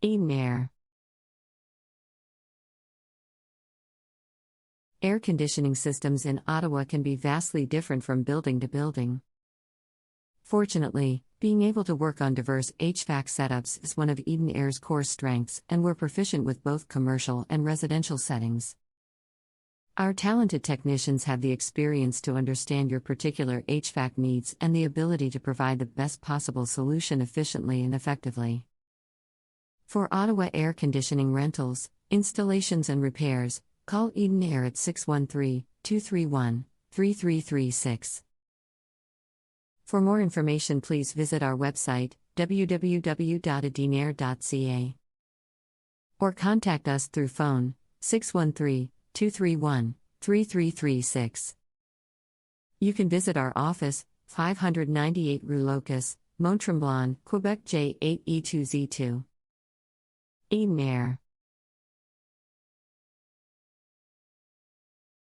Eden Air. Air conditioning systems in Ottawa can be vastly different from building to building. Fortunately, being able to work on diverse HVAC setups is one of Eden Air's core strengths, and we're proficient with both commercial and residential settings. Our talented technicians have the experience to understand your particular HVAC needs and the ability to provide the best possible solution efficiently and effectively. For Ottawa Air Conditioning rentals, installations and repairs, call Eden Air at 613-231-3336. For more information, please visit our website, www.edenair.ca, or contact us through phone, 613-231-3336. You can visit our office, 598 Rue Locas, Mont-Tremblant, Quebec J8E2Z2. Eden Air.